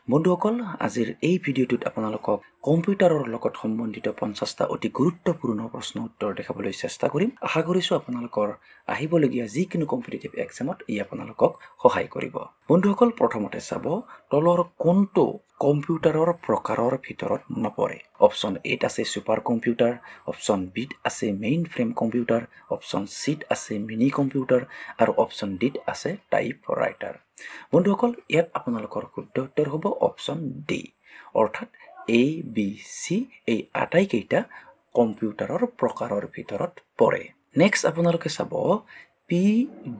বন্ধুসকল আজিৰ এই ভিডিঅ'টোত আপোনালোকক কম্পিউটাৰৰ লগত সম্বন্ধিত 50টা অতি গুৰুত্বপূৰ্ণ প্ৰশ্ন উত্তৰ দেখাবলৈ চেষ্টা কৰিম। আশা কৰিছো আপোনালোকৰ আহিবলগীয়া যিকোনো কম্পিটিটিভ এক্সামত ই আপোনালোকক সহায় কৰিব। বন্ধুসকল প্ৰথমতে চাব তলৰ কোনটো কম্পিউটাৰৰ প্ৰকাৰৰ ভিতৰত নপৰে। অপচন এত আছে ছুপাৰ কম্পিউটাৰ, অপচন বিত আছে মেইন ফ্ৰেম কম্পিউটাৰ, অপচন চিত আছে মিনি কম্পিউটাৰ আৰু অপচন ডিত আছে টাইপ ৰাইটাৰ। বন্ধুসকল ইয়াত আপোনালোকৰ শুদ্ধ উত্তৰ হ'ব অপচন ডি, অৰ্থাৎ এ বি চি এই আটাইকেইটা কম্পিউটাৰৰ প্ৰকাৰৰ ভিতৰত পৰে। নেক্সট আপোনালোকে চাব পি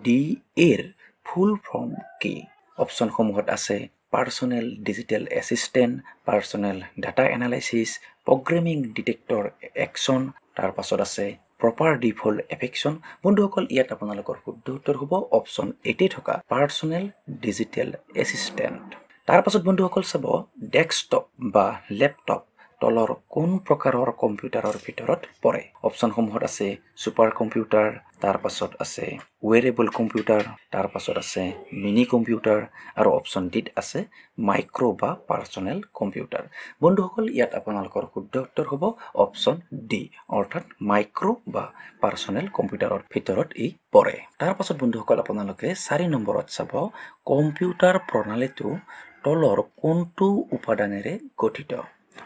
ডি এৰ ফুল ফৰ্ম কি। অপচনসমূহত আছে personal digital assistant, personal data analysis, programming detector action, তাৰ পাছত আছে প্ৰপাৰ ডিফল্ট এফেকশ্যন। বন্ধুসকল ইয়াত আপোনালোকৰ শুদ্ধ উত্তৰ হ'ব অপচন এতে থকা পাৰ্চনেল ডিজিটেল এছিষ্টেণ্ট। তাৰ পাছত বন্ধুসকল চাব ডেস্কটপ বা লেপটপ তলৰ কোন প্ৰকাৰৰ কম্পিউটাৰৰ ভিতৰত পৰে। অপচনসমূহত আছে ছুপাৰ কম্পিউটাৰ, তাৰ পাছত আছে ৱেৰেবল কম্পিউটাৰ, তাৰ পাছত আছে মিনি কম্পিউটাৰ আৰু অপচন ডিত আছে মাইক্ৰ' বা পাৰ্চনেল কম্পিউটাৰ। বন্ধুসকল ইয়াত আপোনালোকৰ শুদ্ধ উত্তৰ হ'ব অপচন ডি, অৰ্থাৎ মাইক্ৰ' বা পাৰ্চনেল কম্পিউটাৰৰ ভিতৰত ই পৰে। তাৰ পাছত বন্ধুসকল আপোনালোকে 4 নম্বৰত চাব কম্পিউটাৰ প্ৰণালীটো তলৰ কোনটো উপাদানেৰে গঠিত।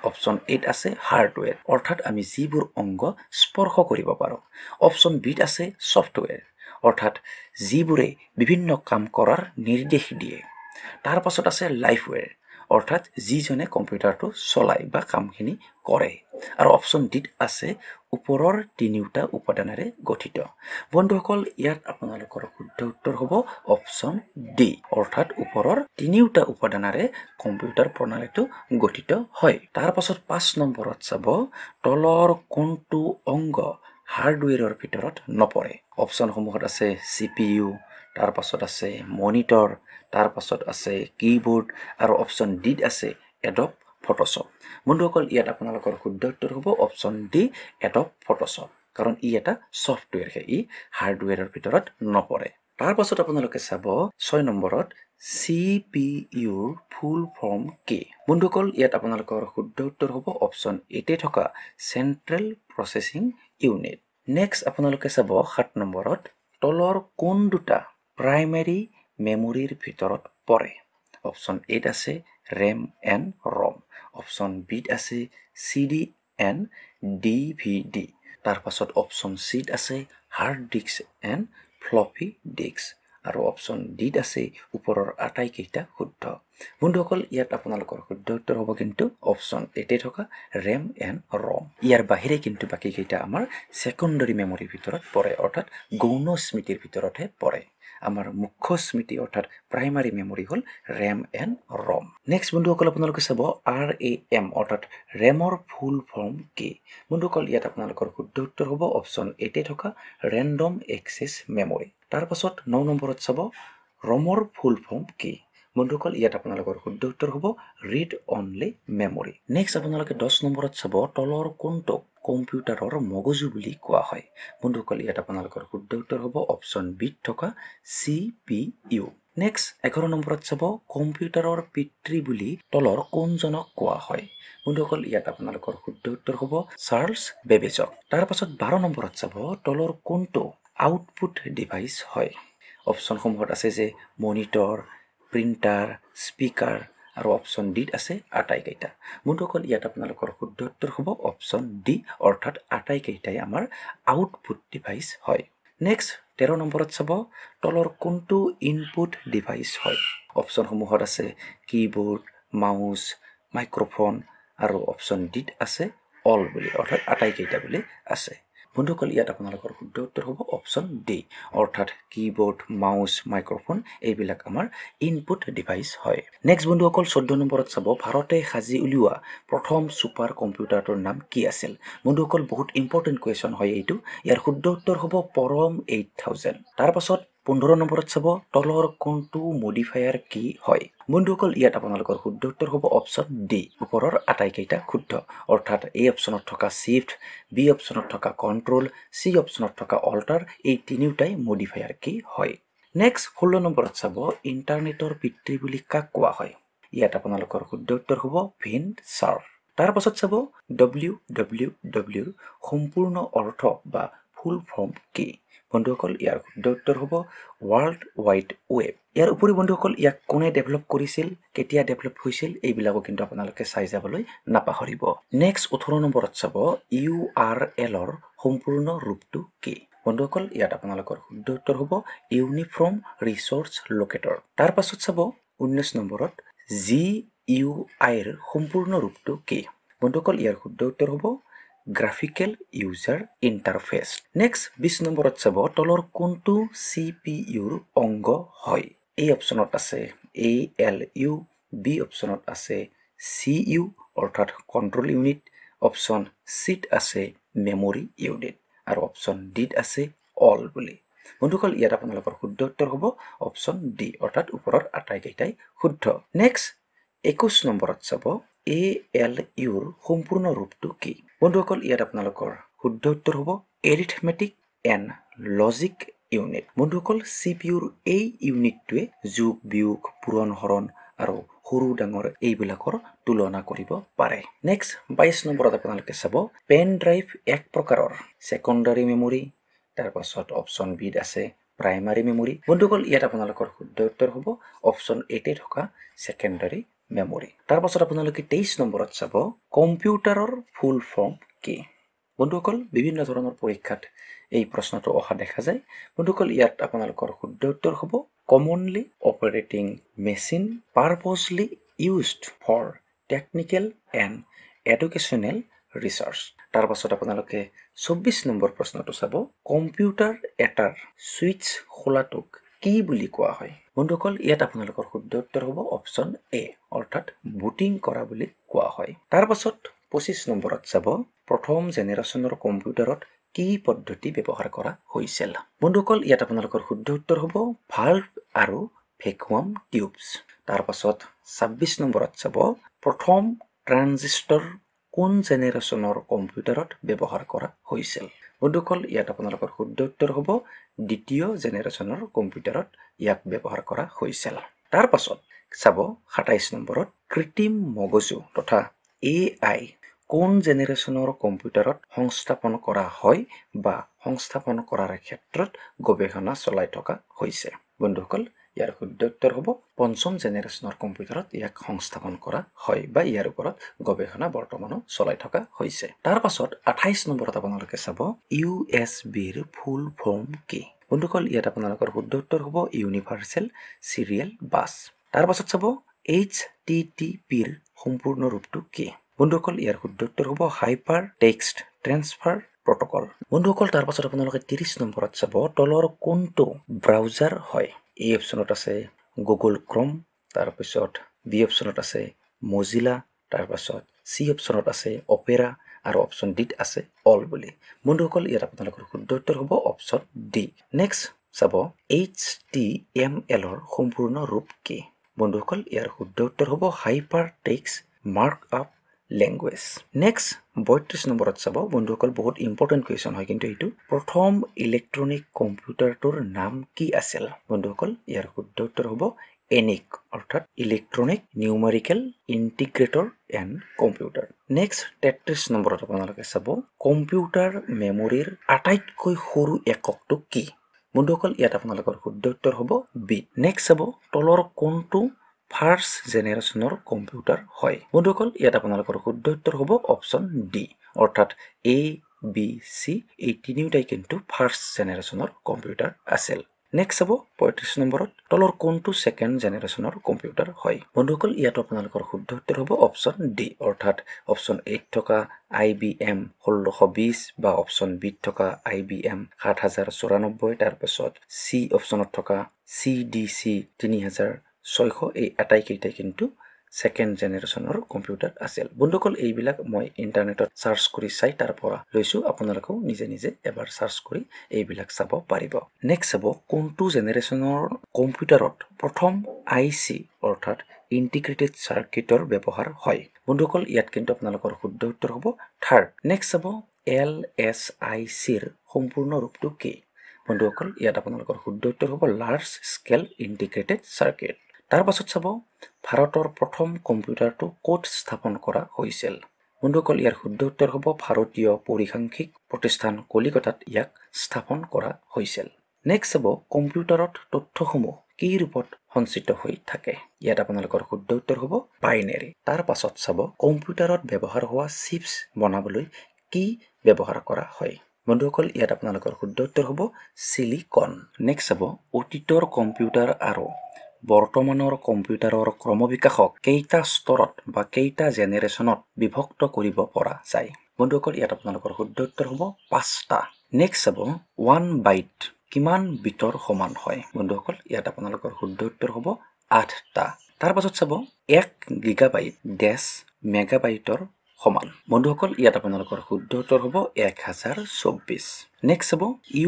অপচন এত আছে হাৰ্ডৱেৰ, অৰ্থাৎ আমি যিবোৰ অংগ স্পৰ্শ কৰিব পাৰোঁ। অপচন বিত আছে ছফ্টৱেৰ, অৰ্থাৎ যিবোৰে বিভিন্ন কাম কৰাৰ নিৰ্দেশ দিয়ে। তাৰ পাছত আছে লাইফৱেৰ, অৰ্থাৎ যিজনে কম্পিউটাৰটো চলায় বা কামখিনি কৰে। আৰু অপচন ডিত আছে ওপৰৰ তিনিওটা উপাদানেৰে গঠিত। বন্ধুসকল ইয়াত আপোনালোকৰ শুদ্ধ উত্তৰ হ'ব অপচন ডি, অৰ্থাৎ ওপৰৰ তিনিওটা উপাদানেৰে কম্পিউটাৰ প্ৰণালীটো গঠিত হয়। তাৰ পাছত 5 নম্বৰত চাব তলৰ কোনটো অংগ হাৰ্ডৱেৰৰ ভিতৰত নপৰে। অপচনসমূহত আছে CPU, তাৰ পাছত আছে মনিটৰ, তাৰ পাছত আছে কীবৰ্ড আৰু অপচন ডিত আছে এডব ফটোশ্বপ। বন্ধুসকল ইয়াত আপোনালোকৰ শুদ্ধ উত্তৰ হ'ব অপচন ডি এডব ফটোশ্বপ, কাৰণ ই এটা ছফ্টৱেৰহে, ই হাৰ্ডৱেৰৰ ভিতৰত নপৰে। তাৰ পাছত আপোনালোকে চাব 6 নম্বৰত CPUৰ ফুল ফৰ্ম কি। বন্ধুসকল ইয়াত আপোনালোকৰ শুদ্ধ উত্তৰ হ'ব অপচন এতে থকা চেণ্ট্ৰেল প্ৰচেছিং ইউনিট। নেক্সট আপোনালোকে চাব 7 নম্বৰত তলৰ কোন দুটা প্ৰাইমেৰী মেমৰিৰ ভিতৰত পৰে। অপচন এত আছে ৰেম এণ্ড ৰম, অপচন বিত আছে CD এণ্ড DVD, তাৰ পাছত অপচন চিত আছে hard disk and floppy disk আৰু অপচন ডিত আছে ওপৰৰ আটাইকেইটা শুদ্ধ। বন্ধুসকল ইয়াত আপোনালোকৰ শুদ্ধ উত্তৰ হ'ব কিন্তু অপচন এতে থকা ৰেম এণ্ড ৰম। ইয়াৰ বাহিৰে কিন্তু বাকীকেইটা আমাৰ ছেকেণ্ডাৰী মেমৰিৰ ভিতৰত পৰে, অৰ্থাৎ গৌণ স্মৃতিৰ ভিতৰতহে পৰে। আমাৰ মুখ্য স্মৃতি অৰ্থাৎ প্ৰাইমাৰী মেমৰি হ'ল ৰেম এণ্ড ৰম। নেক্সট বন্ধুসকল আপোনালোকে চাব RAM, অৰ্থাৎ ৰেমৰ ফুল ফৰ্ম কি। বন্ধুসকল ইয়াত আপোনালোকৰ শুদ্ধ উত্তৰ হ'ব অপচন এতে থকা ৰেণ্ডম এক্সেছ মেমৰি। তাৰ পাছত 9 নম্বৰত চাব ৰমৰ ফুল ফৰ্ম কি। বন্ধুসকল ইয়াত আপোনালোকৰ শুদ্ধ উত্তৰ হ'ব ৰিড অনলি মেমৰি। নেক্সট আপোনালোকে 10 নম্বৰত চাব তলৰ কোনটোক কম্পিউটাৰৰ মগজু বুলি কোৱা হয়। বন্ধুসকল ইয়াত আপোনালোকৰ শুদ্ধ উত্তৰ হ'ব অপচন বিত থকা CPU। নেক্সট 11 নম্বৰত চাব কম্পিউটাৰৰ পিতৃ বুলি তলৰ কোনজনক কোৱা হয়। বন্ধুসকল ইয়াত আপোনালোকৰ শুদ্ধ উত্তৰ হ'ব চাৰ্লছ বেবেজক। তাৰ পাছত 12 নম্বৰত চাব তলৰ কোনটো আউটপুট ডিভাইচ হয়। অপচনসমূহত আছে যে মনিটৰ, প্ৰিণ্টাৰ, স্পীকাৰ আৰু অপচন ডিত আছে আটাইকেইটা। বন্ধুসকল ইয়াত আপোনালোকৰ শুদ্ধ উত্তৰ হ'ব অপচন ডি, অৰ্থাৎ আটাইকেইটাই আমাৰ আউটপুট ডিভাইচ হয়। নেক্সট 13 নম্বৰত চাব তলৰ কোনটো ইনপুট ডিভাইচ হয়। অপচনসমূহত আছে কীবৰ্ড, মাউচ, মাইক্ৰফোন আৰু অপচন ডিত আছে অল বুলি, অৰ্থাৎ আটাইকেইটা বুলি আছে। বন্ধুসকল ইয়াত আপোনালোকৰ শুদ্ধ উত্তৰ হ'ব অপচন ডি, অৰ্থাৎ কীবৰ্ড, মাউচ, মাইক্ৰফোন এইবিলাক আমাৰ ইনপুট ডিভাইচ হয়। নেক্সট বন্ধুসকল 14 নম্বৰত চাব ভাৰতে সাজি উলিওৱা প্ৰথম ছুপাৰ কম্পিউটাৰটোৰ নাম কি আছিল। বন্ধুসকল বহুত ইম্পৰ্টেণ্ট কুৱেশ্যন হয় এইটো। ইয়াৰ শুদ্ধ উত্তৰ হ'ব পৰম 8000। তাৰ পাছত 15 নম্বৰত চাব তলৰ কোনটো মডিফায়াৰ কি হয়। বন্ধুসকল ইয়াত আপোনালোকৰ শুদ্ধ উত্তৰ হ'ব অপচন ডি, ওপৰৰ আটাইকেইটা শুদ্ধ, অৰ্থাৎ এ অপচনত থকা শিফ্ট, বি অপচনত থকা কণ্ট্ৰল, চি অপচনত থকা অল্টাৰ এই তিনিওটাই মডিফায়াৰ কি হয়। নেক্সট 16 নম্বৰত চাব ইণ্টাৰনেটৰ পিতৃ বুলি কাক কোৱা হয়। ইয়াত আপোনালোকৰ শুদ্ধ উত্তৰ হ'ব ভিণ্ড চাৰ্ভ। তাৰ পাছত চাব WWW সম্পূৰ্ণ অৰ্থ বা ফুল ফৰ্ম কি? বন্ধুসকল ইয়াৰ শুদ্ধ উত্তৰ হ'ব ৱৰ্ল্ড ৱাইড ৱেব। ইয়াৰ উপৰি বন্ধুসকল ইয়াক কোনে ডেভেলপ কৰিছিল, কেতিয়া ডেভেলপ হৈছিল, এইবিলাকো কিন্তু আপোনালোকে চাই যাবলৈ নাপাহৰিব। নেক্সট 18 নম্বৰত চাব URL-ৰ সম্পূৰ্ণ ৰূপটো কি? বন্ধুসকল ইয়াত আপোনালোকৰ শুদ্ধ উত্তৰ হ'ব ইউনিফৰ্ম ৰিচোৰ্চ লোকেটৰ। তাৰ পাছত চাব 19 নম্বৰত GUI-ৰ সম্পূৰ্ণ ৰূপটো কি? বন্ধুসকল ইয়াৰ শুদ্ধ উত্তৰ হ'ব গ্ৰাফিকেল ইউজাৰ ইণ্টাৰফেচ। নেক্সট 20 নম্বৰত চাব তলৰ কোনটো CPU-ৰ অংগ হয়? A অপশ্যনত আছে ALU, B অপশ্যনত আছে CU অৰ্থাৎ কণ্ট্ৰল ইউনিট, অপশ্যন চিত আছে মেমৰি ইউনিট আৰু অপশ্যন ডিত আছে অল বুলি। বন্ধুসকল ইয়াত আপোনালোকৰ শুদ্ধ উত্তৰ হ'ব অপশ্যন ডি অৰ্থাৎ ওপৰৰ আটাইকেইটাই শুদ্ধ। নেক্সট 21 নম্বৰত চাব ALUৰ সম্পূৰ্ণ ৰূপটো কি? বন্ধুসকল ইয়াত আপোনালোকৰ শুদ্ধ উত্তৰ হ'ব এৰিথমেটিক এণ্ড লজিক ইউনিট। বন্ধুসকল CPUৰ এই ইউনিটটোৱে যোগ বিয়োগ পূৰণ হৰণ আৰু সৰু ডাঙৰ এইবিলাকৰ তুলনা কৰিব পাৰে। নেক্সট 22 নম্বৰত আপোনালোকে চাব পেন ড্ৰাইভ এক প্ৰকাৰৰ ছেকেণ্ডাৰী মেমৰি, তাৰ পাছত অপশ্যন বিত আছে প্ৰাইমাৰী মেমৰি। বন্ধুসকল ইয়াত আপোনালোকৰ শুদ্ধ উত্তৰ হ'ব অপশ্যন এতে থকা ছেকেণ্ডাৰী মেমৰি। তাৰ পাছত আপোনালোকে 23 নম্বৰত চাব কম্পিউটাৰৰ ফুল ফৰ্ম কি? বন্ধুসকল বিভিন্ন ধৰণৰ পৰীক্ষাত এই প্ৰশ্নটো অহা দেখা যায়। বন্ধুসকল ইয়াত আপোনালোকৰ শুদ্ধ উত্তৰ হ'ব commonly operating machine purposely used for technical and educational research. তাৰ পাছত আপোনালোকে 24 নম্বৰ প্ৰশ্নটো চাব কম্পিউটাৰ এটাৰ ছুইচ খোলাটোক কি বুলি কোৱা হয়? বন্ধুসকল ইয়াত আপোনালোকৰ শুদ্ধ উত্তৰ হ'ব অপশ্যন এ অৰ্থাৎ বুটিং কৰা বুলি কোৱা হয়। তাৰ পাছত 25 নম্বৰত চাব প্ৰথম জেনেৰেশ্যনৰ কম্পিউটাৰত কি পদ্ধতি ব্যৱহাৰ কৰা হৈছিল? বন্ধুসকল ইয়াত আপোনালোকৰ শুদ্ধ উত্তৰ হ'ব ভাল্ভ আৰু ভেকুৱাম টিউবছ। তাৰ পাছত 26 নম্বৰত চাব প্ৰথম ট্ৰানজিষ্টৰ কোন জেনেৰেশ্যনৰ কম্পিউটাৰত ব্যৱহাৰ কৰা হৈছিল? বন্ধুসকল ইয়াত আপোনালোকৰ শুদ্ধ উত্তৰ হ'ব দ্বিতীয় জেনেৰেশ্যনৰ কম্পিউটাৰত ইয়াক ব্যৱহাৰ কৰা হৈছিল। তাৰ পাছত চাব 27 নম্বৰত কৃত্ৰিম মগজু তথা AI কোন জেনেৰেশ্যনৰ কম্পিউটাৰত সংস্থাপন কৰা হয় বা সংস্থাপন কৰাৰ ক্ষেত্ৰত গৱেষণা চলাই থকা হৈছে? বন্ধুসকল ইয়াৰ শুদ্ধ উত্তৰ হ'ব পঞ্চম জেনেৰেশ্যনৰ কম্পিউটাৰত ইয়াক সংস্থাপন কৰা হয় বা ইয়াৰ ওপৰত গৱেষণা বৰ্তমানো চলাই থকা হৈছে। তাৰ পাছত 28 নম্বৰত আপোনালোকে চাব USB-ৰ ফুল ফৰ্ম কি? বন্ধুসকল ইয়াত আপোনালোকৰ শুদ্ধ উত্তৰ হ'ব ইউনিভাৰ্চেল চিৰিয়েল বাছ। তাৰ পাছত চাব HTTP-ৰ সম্পূৰ্ণ ৰূপটো কি? বন্ধুসকল ইয়াৰ শুদ্ধ উত্তৰ হ'ব হাইপাৰ টেক্সট ট্ৰেন্সফাৰ প্ৰট'কল। বন্ধুসকল তাৰ পাছত আপোনালোকে 30 নম্বৰত চাব তলৰ কোনটো ব্ৰাউজাৰ হয়? A অপশ্যনত আছে গুগল ক্ৰম, তাৰপিছত B অপশ্যনত আছে মজিলা, তাৰ পাছত C অপশ্যনত আছে অপেৰা আৰু অপশ্যন ডিত আছে অল বুলি। বন্ধুসকল ইয়াত আপোনালোকৰ শুদ্ধ উত্তৰ হ'ব অপশ্যন ডি। নেক্সট চাব HTML-ৰ সম্পূৰ্ণ ৰূপ কি? বন্ধুসকল ইয়াৰ শুদ্ধ উত্তৰ হ'ব hyper text mark up language. Next 32 নম্বৰত চাব বন্ধুসকল বহুত ইম্পৰ্টেণ্ট কুৱেশ্যন হয় কিন্তু এইটো প্ৰথম ইলেক্ট্ৰনিক কম্পিউটাৰটোৰ নাম কি আছিল? বন্ধুসকল ইয়াৰ শুদ্ধ উত্তৰ হ'ব ENIAC অৰ্থাৎ electronic numerical integrator and computer. Next 33 নম্বৰত আপোনালোকে চাব কম্পিউটাৰ মেমৰিৰ আটাইতকৈ সৰু এককটো কি? বন্ধুসকল ইয়াত আপোনালোকৰ শুদ্ধ উত্তৰ হ'ব বিট। নেক্সট চাব তলৰ কোনটো ফাৰ্ষ্ট জেনেৰেশ্যনৰ কম্পিউটাৰ হয়? বন্ধুসকল ইয়াত আপোনালোকৰ শুদ্ধ উত্তৰ হ'ব অপশ্যন ডি অৰ্থাৎ ABC এই তিনিওটাই কিন্তু ফাৰ্ষ্ট জেনেৰেশ্যনৰ কম্পিউটাৰ আছিল। নেক্সট চাব 35 নম্বৰত তলৰ কোনটো ছেকেণ্ড জেনেৰেশ্যনৰ কম্পিউটাৰ হয়? বন্ধুসকল ইয়াত আপোনালোকৰ শুদ্ধ উত্তৰ হ'ব অপশ্যন ডি অৰ্থাৎ অপশ্যন এত থকা IBM 1620 বা অপশ্যন বিত থকা IBM 7094, তাৰপাছত C অপশ্যনত থকা CDC 3600 এই আটাইকেইটাই কিন্তু ছেকেণ্ড জেনেৰেশ্যনৰ কম্পিউটাৰ আছিল। বন্ধুসকল এইবিলাক মই ইণ্টাৰনেটত চাৰ্চ কৰি চাই তাৰ পৰা লৈছোঁ, আপোনালোকেও নিজে নিজে এবাৰ চাৰ্চ কৰি এইবিলাক চাব পাৰিব। নেক্সট চাব কোনটো জেনেৰেশ্যনৰ কম্পিউটাৰত প্ৰথম IC অৰ্থাৎ ইণ্টিগ্ৰেটেড চাৰ্কিটৰ ব্যৱহাৰ হয়? বন্ধুসকল ইয়াত কিন্তু আপোনালোকৰ শুদ্ধ উত্তৰ হ'ব থাৰ্ড। নেক্সট চাব LSIC-ৰ সম্পূৰ্ণ ৰূপটো কি? বন্ধুসকল ইয়াত আপোনালোকৰ শুদ্ধ উত্তৰ হ'ব লাৰ্জ স্কেল ইণ্টিগ্ৰেটেড চাৰ্কিট। তাৰ পাছত চাব ভাৰতৰ প্ৰথম কম্পিউটাৰটো ক'ত স্থাপন কৰা হৈছিল বন্ধুসকল ইয়াৰ শুদ্ধ উত্তৰ হ'ব ভাৰতীয় পৰিসাংখ্যিক প্ৰতিষ্ঠান কলিকতাত ইয়াক স্থাপন কৰা হৈছিল নেক্সট চাব কম্পিউটাৰত তথ্যসমূহ কি ৰূপত সঞ্চিত হৈ থাকে ইয়াত আপোনালোকৰ শুদ্ধ উত্তৰ হ'ব বাইনেৰী তাৰ পাছত চাব কম্পিউটাৰত ব্যৱহাৰ হোৱা চিপছ বনাবলৈ কি ব্যৱহাৰ কৰা হয় বন্ধুসকল ইয়াত আপোনালোকৰ শুদ্ধ উত্তৰ হ'ব সিলিকন নেক্সট চাব অতীতৰ কম্পিউটাৰ আৰু বৰ্তমানৰ কম্পিউটাৰৰ ক্ৰমবিকাশক কেইটা স্তৰত বা কেইটা জেনেৰেশ্যনত বিভক্ত কৰিব পৰা যায় বন্ধুসকল ইয়াত আপোনালোকৰ শুদ্ধ উত্তৰ হ'ব 5টা নেক্সট চাব 1 বাইট কিমান বিটৰ সমান হয় বন্ধুসকল ইয়াত আপোনালোকৰ শুদ্ধ উত্তৰ হ'ব 8টা তাৰ পাছত চাব 1 গিগাবাইট ডেছ মেগাবাইটৰ সমান বন্ধুসকল ইয়াত আপোনালোকৰ শুদ্ধ উত্তৰ হ'ব 1024 নেক্সট চাব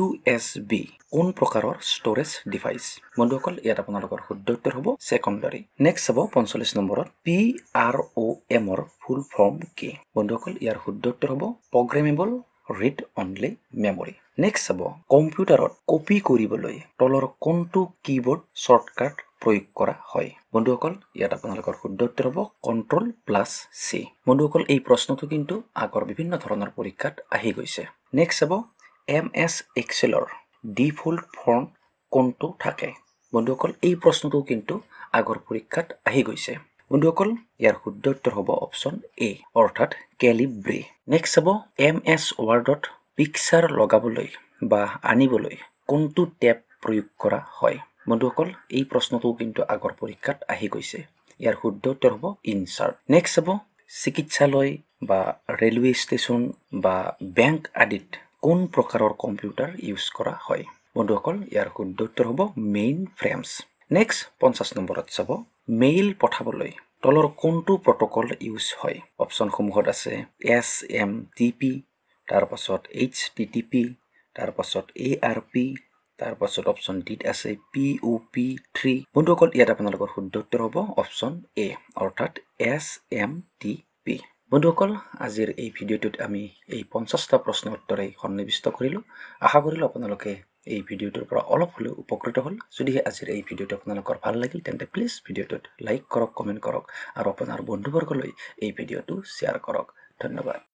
USB কোন প্ৰকাৰৰ ষ্টৰেজ ডিভাইচ বন্ধুসকল ইয়াত আপোনালোকৰ শুদ্ধ উত্তৰ হ'ব সেকেন্ডাৰী নেক্সট চাব 45 নম্বৰত PROM ৰ ফুল ফৰ্ম কি বন্ধুসকল ইয়াৰ শুদ্ধ উত্তৰ হ'ব programmable read only memory next চাব কম্পিউটাৰত কপি কৰিবলৈ তলৰ কোনটো কিবোৰ্ড শৰ্টকাট প্ৰয়োগ কৰা হয় বন্ধুসকল ইয়াত আপোনালোকৰ শুদ্ধ উত্তৰ হ'ব Ctrl+C বন্ধুসকল এই প্ৰশ্নটো কিন্তু আগৰ বিভিন্ন ধৰণৰ পৰীক্ষাত আহি গৈছে নেক্সট চাব MS Excelৰ ডিফল্ট ফৰ্ম কোনটো থাকে বন্ধুসকল এই প্ৰশ্নটো কিন্তু আগৰ পৰীক্ষাত আহি গৈছে বন্ধুসকল ইয়াৰ শুদ্ধ উত্তৰ হ'ব অপচন এ অৰ্থাৎ ক্যালিব্ৰে নেক্সট চাব MS Wordত পিকচাৰ লগাবলৈ বা আনিবলৈ কোনটো টেব প্ৰয়োগ কৰা হয় বন্ধুসকল এই প্ৰশ্নটো কিন্তু আগৰ পৰীক্ষাত আহি গৈছে ইয়াৰ শুদ্ধ উত্তৰ হ'ব ইনচাৰ্ট নেক্সট চাব চিকিৎসালয় বা ৰেলৱে ষ্টেচন বা বেংক আদিত কোন প্ৰকাৰৰ কম্পিউটাৰ ইউজ কৰা হয় বন্ধুসকল ইয়াৰ শুদ্ধ উত্তৰ হ'ব মেইন ফ্ৰেমছ নেক্সট 50 নম্বৰত চাব মেইল পঠাবলৈ তলৰ কোনটো প্ৰটোকল ইউজ হয় অপচনসমূহত আছে SMTP তাৰ পাছত HTTP তাৰ পাছত ARP তাৰ পাছত অপচন ডিত আছে POP3 বন্ধুসকল ইয়াত আপোনালোকৰ শুদ্ধ উত্তৰ হ'ব অপচন এ অৰ্থাৎ SMTP বন্ধুসকল আজিৰ এই ভিডিঅ'টোত আমি এই 50টা প্ৰশ্ন উত্তৰে সন্নিবিষ্ট কৰিলো আশা কৰিলো আপোনালোকে এই ভিডিঅ'টোৰ পৰা অলপ হলেও উপকৃত হ'ল যদি আজিৰ এই ভিডিঅ'টো আপোনালোকৰ ভাল লাগিল তেন্তে প্লিজ ভিডিঅ'টোত লাইক কৰক কমেন্ট কৰক আৰু আপোনাৰ বন্ধুবৰ্গলৈ এই ভিডিঅ'টো শ্বেয়াৰ কৰক ধন্যবাদ